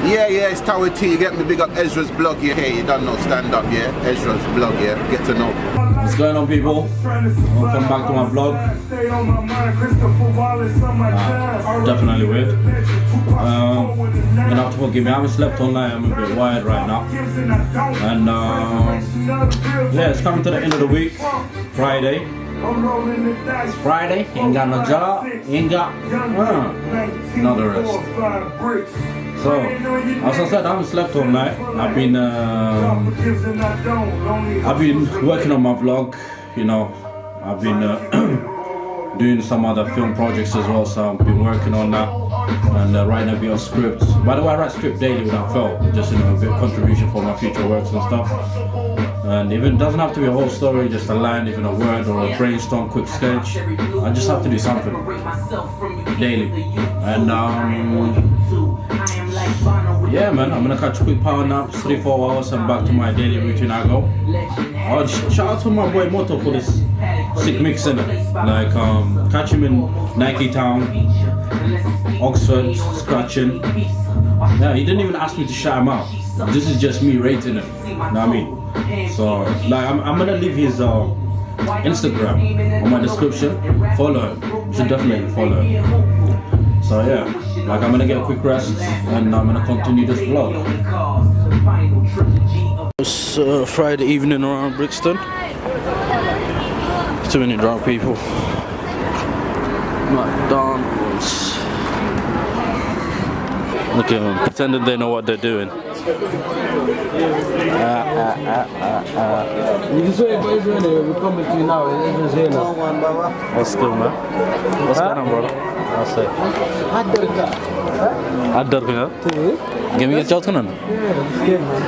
Yeah, it's Tower T. You get me, big up Ezra's blog, yeah. Hey, you don't know, stand up, yeah. Ezra's blog, yeah. Get to know. What's going on, people? Welcome back to my vlog. Definitely weird. You'll have to forgive me. I haven't slept all night. I'm a bit wired right now. And yeah, it's coming to the end of the week. Friday. It's Friday. You ain't got no job. You ain't got not the rest. So, as I said, I haven't slept all night. I've been working on my vlog. You know, I've been doing some other film projects as well. So I've been working on that and writing a bit of scripts. By the way, I write script daily without fail. Just, you know, a bit of contribution for my future works and stuff. And even doesn't have to be a whole story, just a line, even a word or a brainstorm, quick sketch. I just have to do something daily. And yeah, man, I'm gonna catch a quick power nap, 3-4 hours, and back to my daily routine. I go. Shout out to my boy Moto for this sick mix, innit? Like catch him in Nike Town, Oxford, scratching. Yeah, he didn't even ask me to shout him out. This is just me rating him. You know what I mean? So, like, I'm gonna leave his Instagram on my description. Follow him. You should definitely follow him. So yeah, like, I'm gonna get a quick rest and I'm gonna continue this vlog. It's Friday evening around Brixton. Too many drunk people. McDonalds. Look at them, pretending they know what they're doing. You can say it for Israel, we're coming to you now, it's here now. What's good, man? What's going on, brother? I'll say. Addarga? Give me a shot, man. Yeah, it's good, man.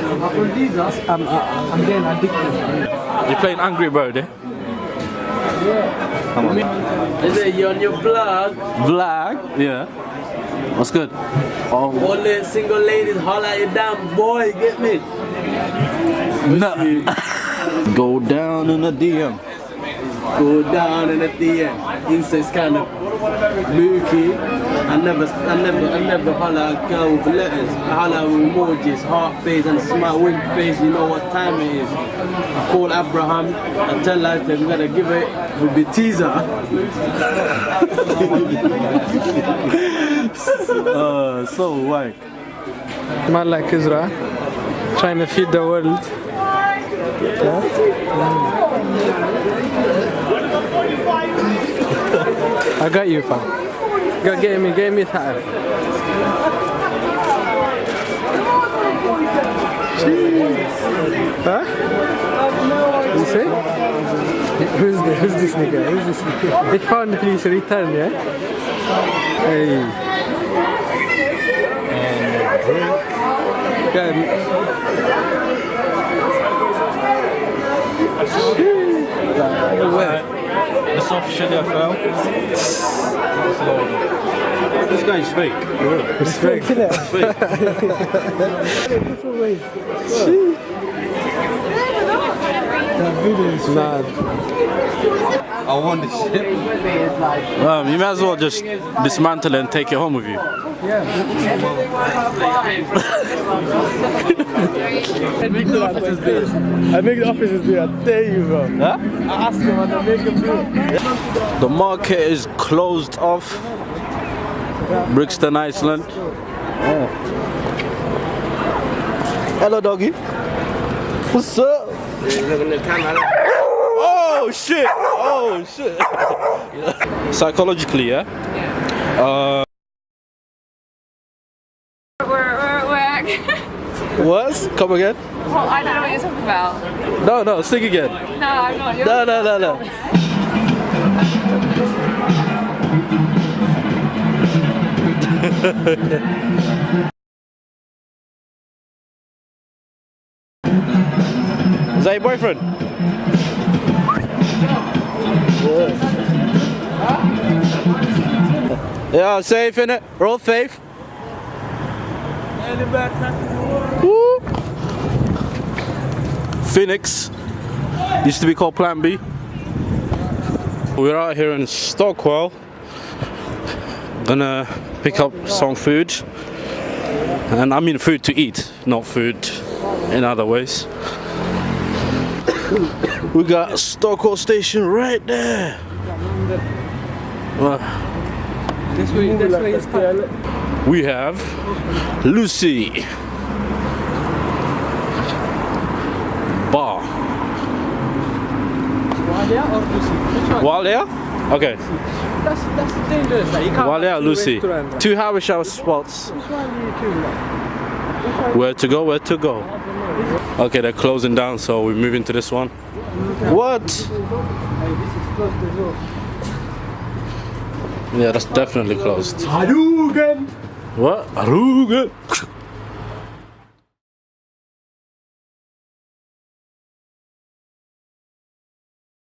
I'm getting addicted. You're playing Angry Bird, eh? Yeah. Come on. Is it you on your vlog? Vlog? Yeah. What's good? All the single ladies holler at you down, boy, get me. No. Go down in the DM. Go down in the DM. Incense kind of mooky. I never holler at a girl with letters. I holler with emojis, heart face and smile, wink face. You know what time it is. I call Abraham. I tell her that we gotta give it with the teaser. So white. Man like Israel, trying to feed the world. Yeah? I got you, fam. Get me time. Huh? You say? Who's this nigga? They found the police return, yeah? Hey. It's officially a foul. This guy's fake. It's fake, isn't it? It's fake. Different way. That video is mad. I want this shit. You may as well just dismantle it and take it home with you. Yeah. I make the officers do it. I dare you, bro. Huh? I ask them and I make them do it. The market is closed off. Brixton, Iceland. Oh. Hello, doggy. What's up? Oh shit! Oh shit! Psychologically, yeah. What? Come again? Well, I don't know what you're talking about. No, sing again. No, I'm not. No. Is that your boyfriend? Yeah, safe innit? We're all safe. Woo. Phoenix used to be called Plan B. We're out here in Stockwell. Gonna pick up some food. And I mean food to eat, not food in other ways. We got Stockholm Station right there. This way is tight. We have Lucy Bar. Walia or Lucy? Which one? Walia? Okay. That's dangerous. Like, you can't Walia, have two Lucy. restaurants. 2 Irish house spots. Which one do you choose? Like? Where to go? Where to go? Okay, they're closing down, so we're moving to this one. What? This is closed as well. Yeah, that's definitely closed. Hadouken! What? Aruga.